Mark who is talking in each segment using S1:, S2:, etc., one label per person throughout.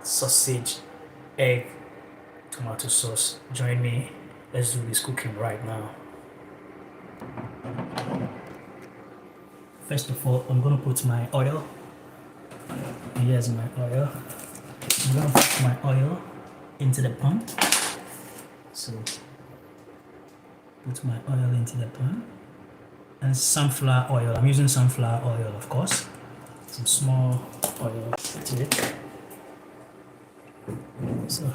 S1: sausage, egg, tomato sauce. Join me. Let's do this cooking right now. First of all, I'm gonna put my oil. Here's my oil. I'm gonna put my oil into the pan. So put my oil into the pan. And sunflower oil. I'm using sunflower oil, of course. Some small oil to it. So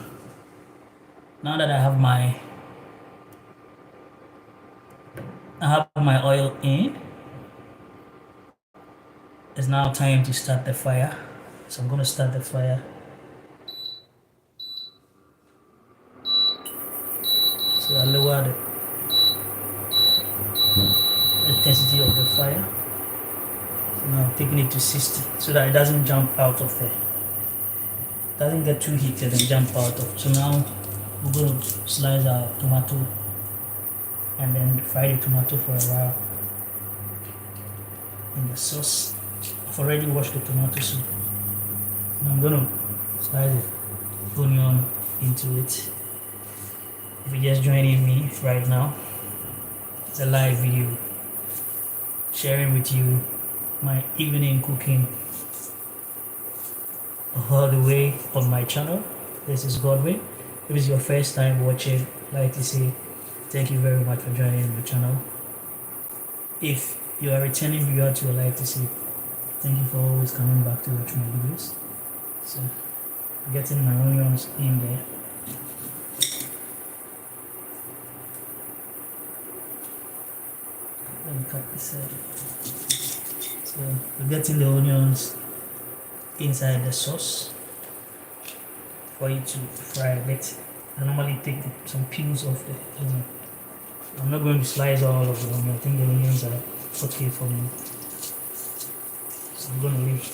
S1: now that I have my oil in, it's now time to start the fire. So I'm gonna start the fire. So I lower the intensity of the fire. So now I'm taking it to 60 so that it doesn't jump out of there. Doesn't get too heated and jump out of. So now we're going to slice our tomato and then fry the tomato for a while in the sauce. I've already washed the tomato soup. Now I'm going to slice the onion into it. If you're just joining me right now, it's a live video sharing with you my evening cooking all the way on my channel. This is Godwin. If it's your first time watching, I'd like to say thank you very much for joining my channel. If you're a returning viewer too, I'd like to say thank you for always coming back to watch my videos. So getting my onions in there. Let me cut this side. So we're getting the onions inside the sauce for you to fry a bit. I normally take some peels off the onion. I'm not going to slice all of the onion. I think the onions are okay for me. So I'm going to leave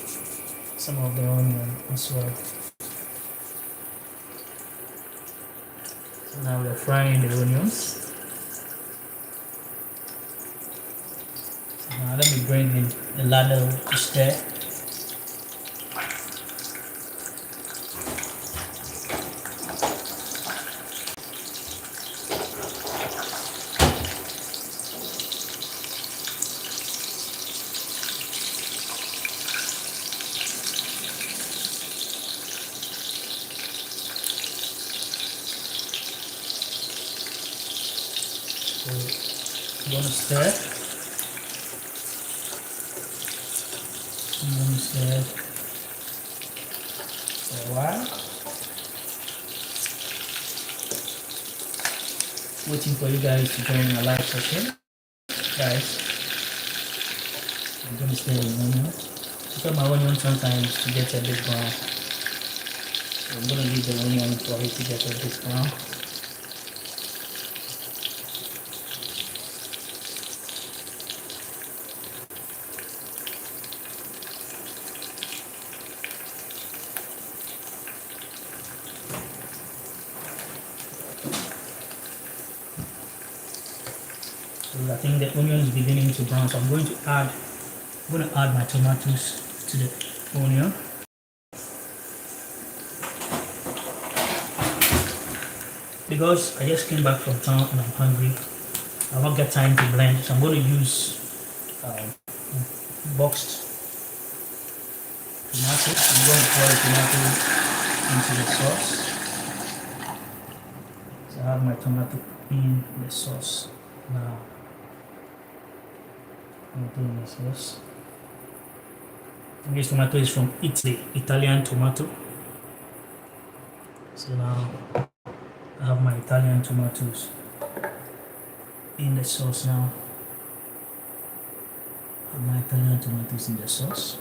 S1: some of the onion as well. So now we're frying the onions. Now let me bring in the ladle to stir. So I'm going to stir. I'm going to stir for a while. Waiting for you guys to join my live session. Guys, I'm going to stir the onion. I cut my onion sometimes to get a bit brown. So I'm going to leave the onion for it to get a bit brown. I think the onion is beginning to brown, so I'm going to add my tomatoes to the onion. Because I just came back from town and I'm hungry, I won't get time to blend, so I'm going to use boxed tomato. I'm going to pour the tomato into the sauce. So I have my tomato in the sauce now. In the sauce. And this tomato is from Italy, Italian tomato. So now I have my Italian tomatoes in the sauce now. I have my Italian tomatoes in the sauce.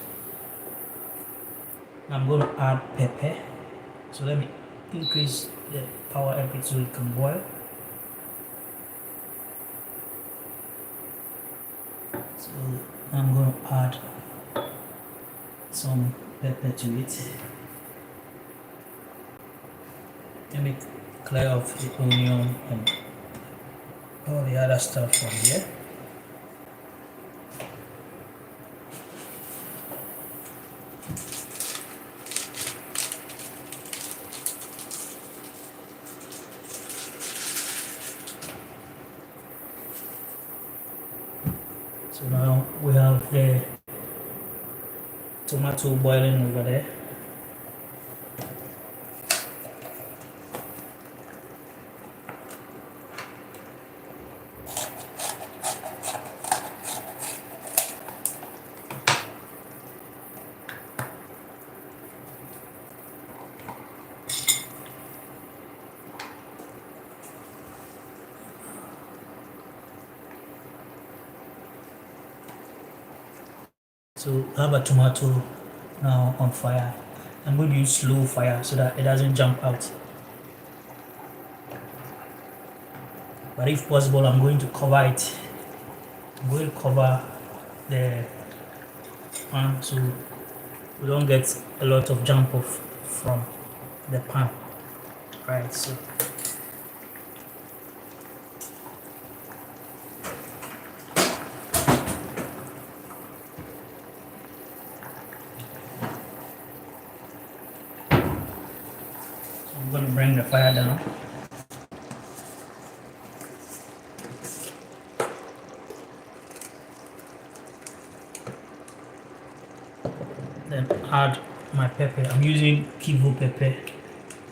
S1: I'm going to add pepper. So let me increase the power a bit so it can boil. So I'm going to add some pepper to it. Let me clear off the onion and all the other stuff from here. tomato boiling over there. So I have a tomato now on fire. I'm going to use slow fire so that it doesn't jump out. But if possible, I'm going to cover it. I'm going to cover the pan so we don't get a lot of jump off from the pan. Right, so I'm going to bring the fire down. Then add my pepper. I'm using Kivu pepper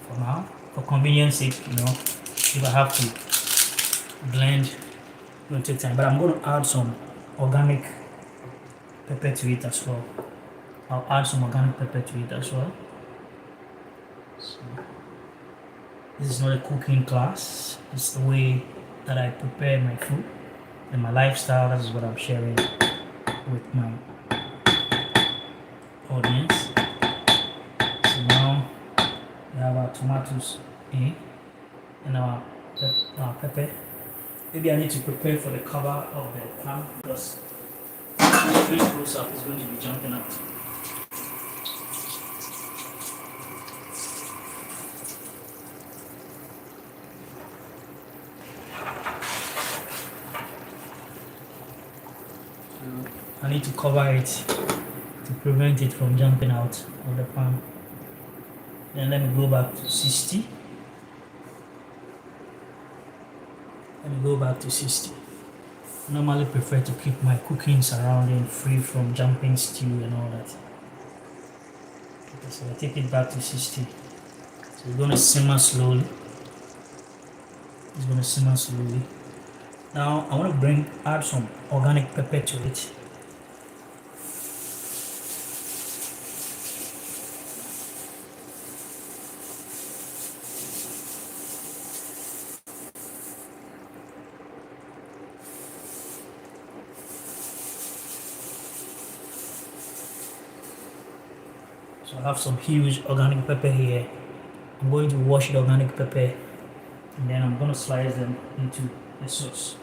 S1: for now. For convenience sake, if I have to blend, it will take time. But I'm going to add some organic pepper to it as well. I'll add some organic pepper to it as well. So, this is not a cooking class. It's the way that I prepare my food and my lifestyle. That is what I'm sharing with my audience. So now we have our tomatoes in and our pepper. Maybe I need to prepare for the cover of the pan because very close up is going to be jumping out. I need to cover it to prevent it from jumping out of the pan. Then let me go back to 60. Let me go back to 60. I normally prefer to keep my cooking surrounding free from jumping stew and all that. Okay, so I take it back to 60. So it's going to simmer slowly. It's going to simmer slowly. Now I want to add some organic pepper to it. So I have some huge organic pepper here. I'm going to wash the organic pepper and then I'm going to slice them into the sauce.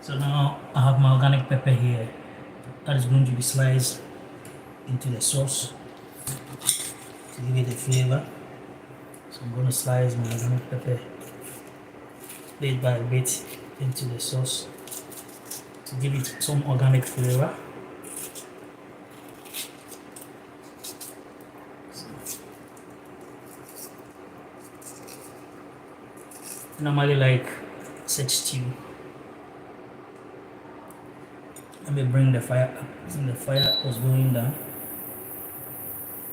S1: So now I have my organic pepper here that is going to be sliced into the sauce to give it a flavor. So I'm going to slice my organic pepper bit by bit into the sauce to give it some organic flavor. I normally like such stew. Let me bring the fire up. When the fire was going down,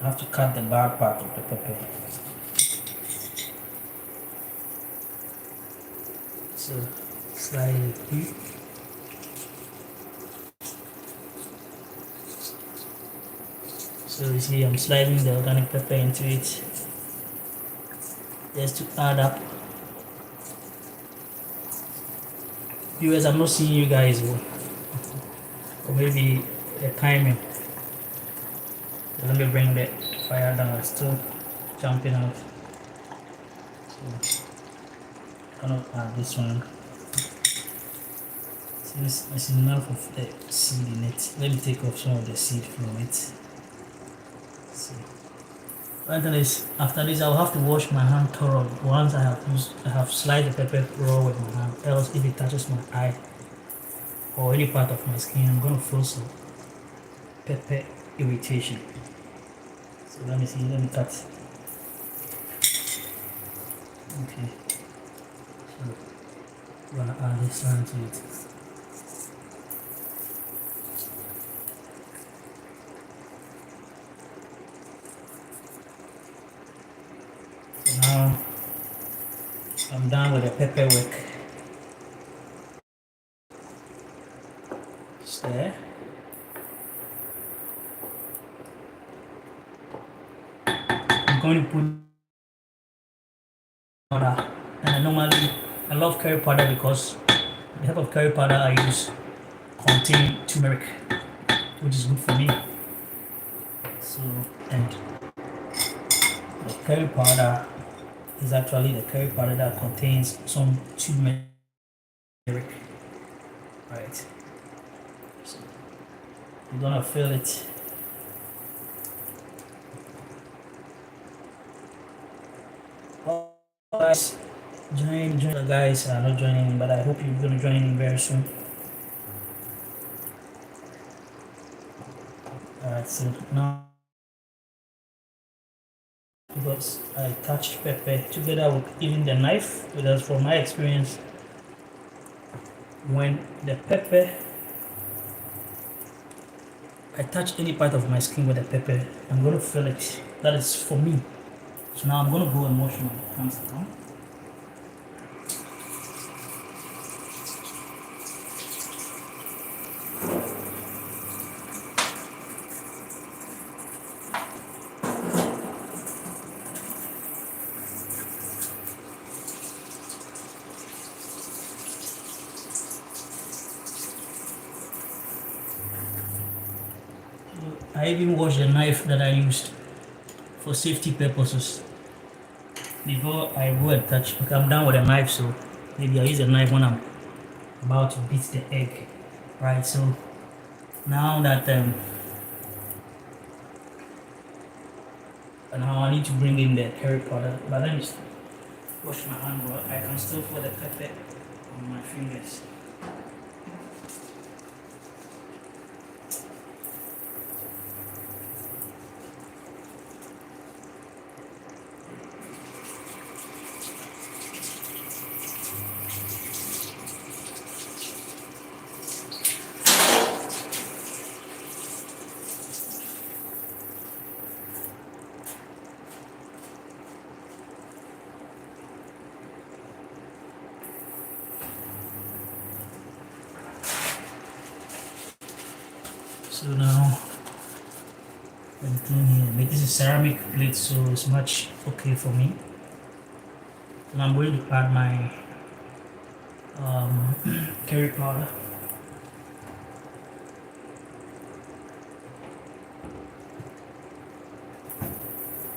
S1: I have to cut the bad part of the pepper. So slide it through. So you see I'm sliding the organic pepper into it just to add up. Viewers, I'm not seeing you guys, or maybe the timing. So let me bring the fire down. It's still jumping out. So I'm gonna add this one. Since there's enough of the seed in it, let me take off some of the seed from it. See, After this, I'll have to wash my hand thoroughly. Once I have sliced the pepper raw with my hand. Else, if it touches my eye or any part of my skin, I'm gonna feel some pepper irritation. So let me see. Let me cut. Okay. So I'm gonna add this line to it. So now I'm done with the pepper work. Just there. I'm going to put powder. And I love curry powder because the type of curry powder I use contain turmeric, which is good for me. So, and the curry powder is actually the curry powder that contains some turmeric, right? So you're gonna feel it. Oh, guys, join the guys are not joining, but I hope you're gonna join in very soon. Alright, so now because I touched pepper together with even the knife, because from my experience, when the pepper I touch any part of my skin with the pepper, I'm gonna feel it. That is for me. So now I'm gonna go and wash my hands now. I even wash the knife that I used for safety purposes before I go and touch. Okay, I'm done with the knife, so maybe I'll use a knife when I'm about to beat the egg. Right, so now that now I need to bring in the curry powder, but let me wash my hand well. I can still feel the pepper on my fingers. So now I'm clean here. But this is ceramic plate, so it's much okay for me. And I'm going to add my curry powder.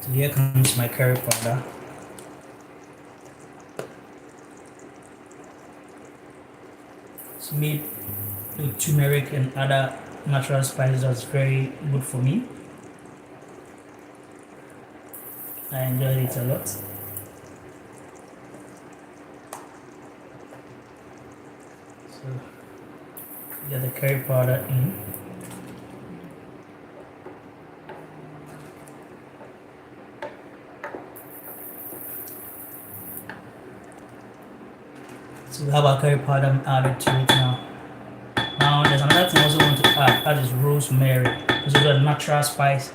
S1: So here comes my curry powder. It's made with turmeric and other natural spices that's very good for me. I enjoyed it a lot. So get the curry powder in. So we have our curry powder added to it now. Now there's another thing I also want to add. That is rosemary. This is a natural spice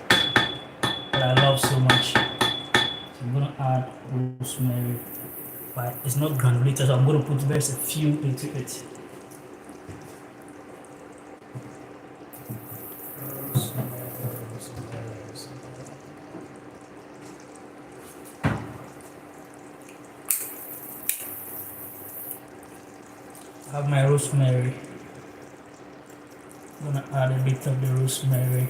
S1: that I love so much. So I'm gonna add rosemary, but it's not granulated, so I'm gonna put just a few into it. I have my rosemary. I'm gonna add a bit of the rosemary.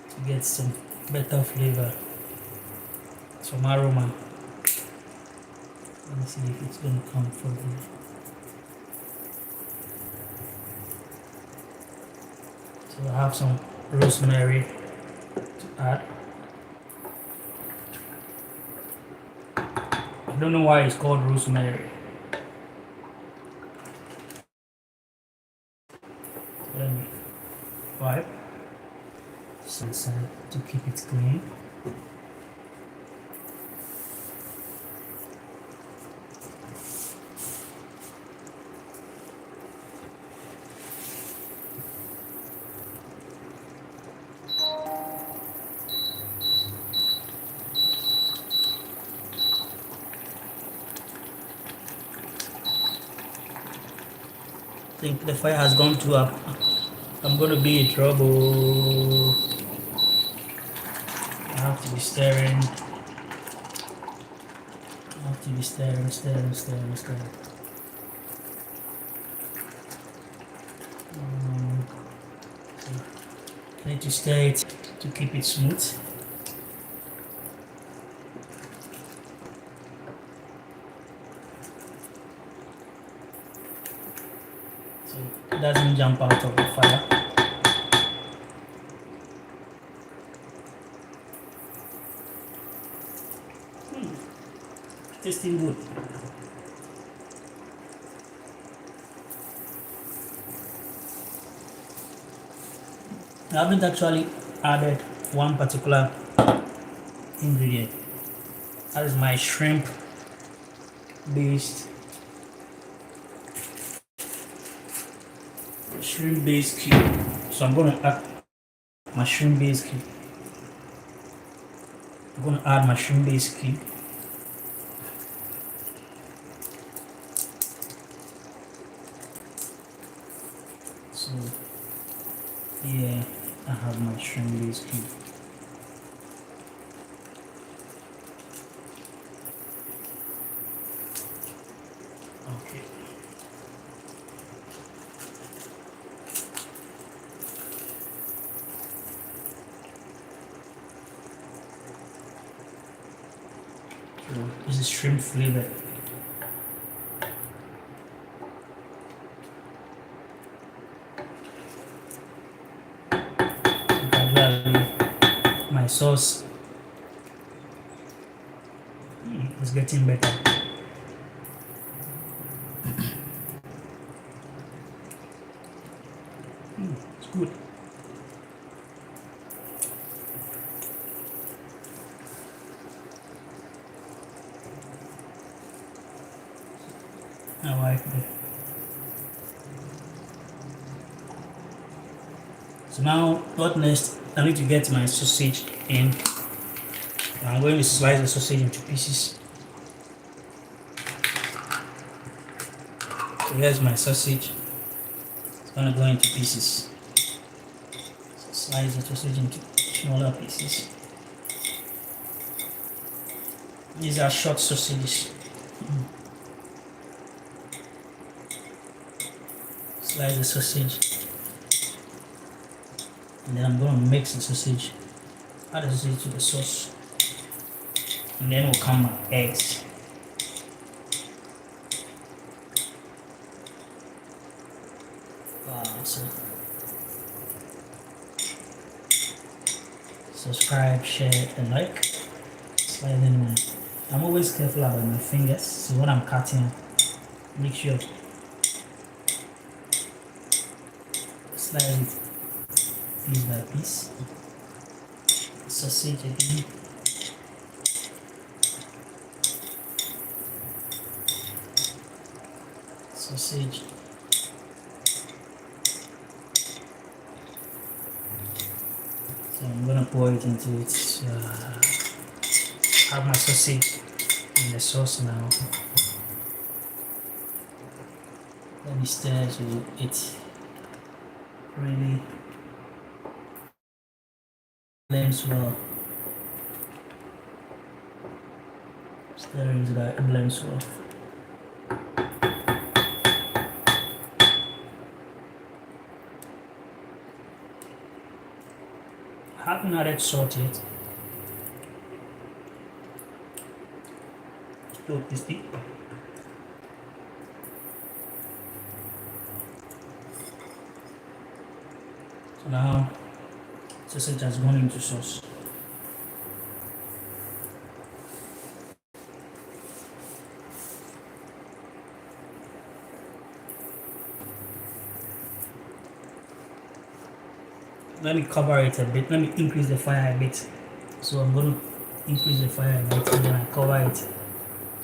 S1: To get some better flavor, some aroma. Let me see if it's gonna come for good. So I have some rosemary to add. I don't know why it's called rosemary. So let me wipe some side to keep it clean. I think the fire has gone too up. I'm gonna be in trouble. I have to be stirring. I have to be stirring. Um, I need to stir it to keep it smooth. So it doesn't jump out of the fire. Tasting good. I haven't actually added one particular ingredient. That is my shrimp based cube. So I'm gonna add my shrimp based cube. I'm gonna add my shrimp based cube. So yeah, I have my shrimp based cube. Okay. So this is shrimp flavor. Gradually, my sauce is getting better. It's good. I like it. So now, what next? I need to get my sausage in. I'm going to slice the sausage into pieces. So here's my sausage. It's gonna go into pieces. So slice the sausage into smaller pieces. These are short sausages. Slice the sausage. And then I'm gonna mix the sausage. Add the sausage to the sauce. And then will come my eggs. So subscribe, share, and like. Slide in my. I'm always careful about my fingers, so when I'm cutting, make sure slide it piece by piece. Sausage again. Sausage. So I'm gonna pour it into it. Have my sausage in the sauce now. Let me stir so it really blends well. Stir into that it blends well. I haven't added salt yet. Still tasty. So Now sausage has gone into sauce. Let me cover it a bit. Let me increase the fire a bit. So I'm going to increase the fire a bit and then I cover it so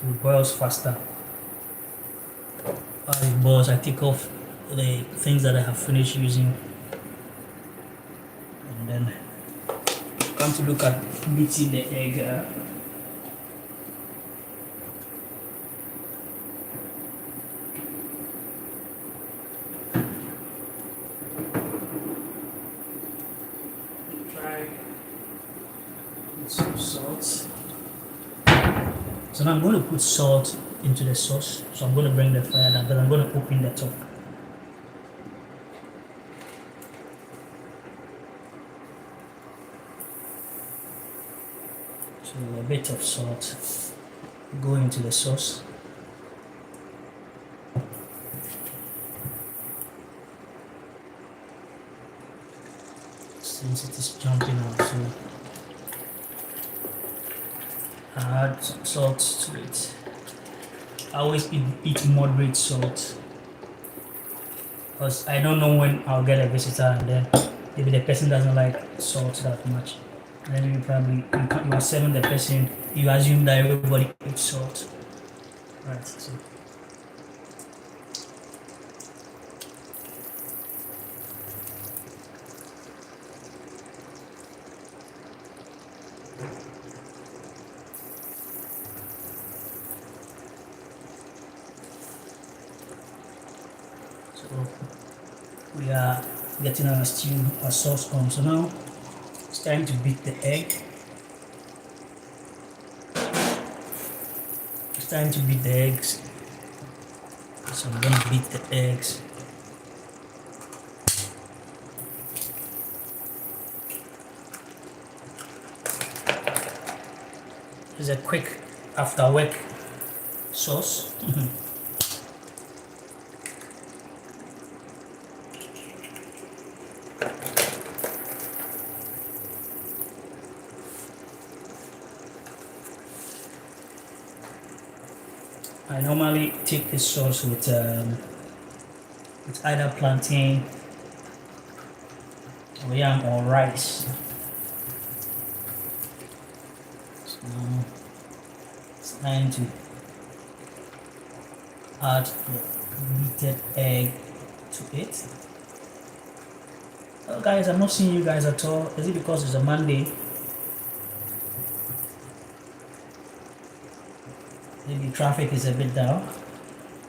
S1: it boils faster. While it boils, I take off the things that I have finished using, and then come to look at beating the egg. Try with some salt. So now I'm going to put salt into the sauce. So I'm going to bring the fire down, but I'm going to open the top. So a bit of salt go into the sauce. Since it is jumping out, so I add salt to it. I always eat moderate salt because I don't know when I'll get a visitor and then maybe the person doesn't like salt that much. And then you probably you are serving the person, you assume that everybody eats salt. Right, so we are getting our stew, our sauce on. So now it's time to beat the egg. It's time to beat the eggs. So I'm gonna beat the eggs. It's a quick after work sauce. I normally take this sauce with either plantain or yam or rice. So now it's time to add the beaten egg to it. Oh guys, I'm not seeing you guys at all. Is it because it's a Monday? Maybe traffic is a bit down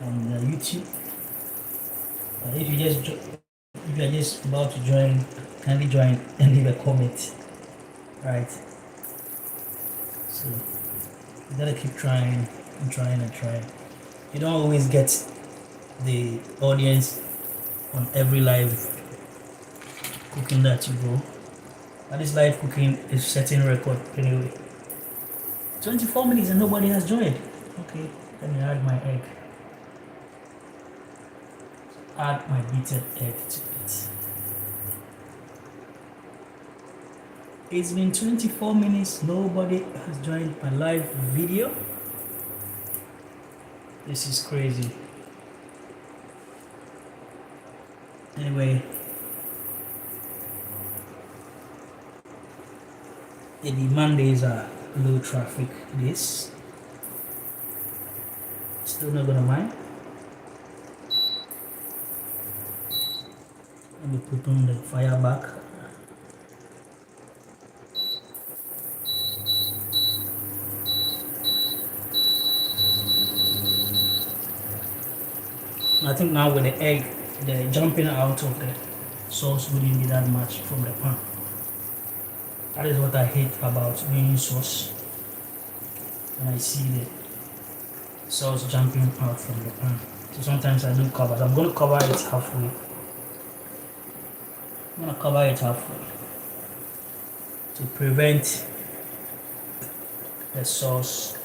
S1: on YouTube. But if you are just about to join, kindly join and leave a comment. Right. So you gotta keep trying and trying and trying. You don't always get the audience on every live cooking that you go. But this live cooking is setting record anyway. 24 minutes and nobody has joined. Okay, let me add my egg. Add my beaten egg to it. It's been 24 minutes, nobody has joined my live video. This is crazy. Anyway, maybe Mondays are low traffic days. Still not gonna mind. Let me put on the fire back. I think now with the egg, the jumping out of the sauce wouldn't be that much from the pan. That is what I hate about main sauce. When I see the sauce jumping out from the pan. So sometimes I do cover. So I'm going to cover it halfway. I'm going to cover it halfway to prevent the sauce.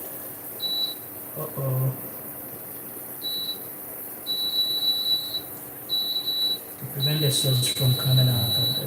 S1: To prevent the sauce from coming out of the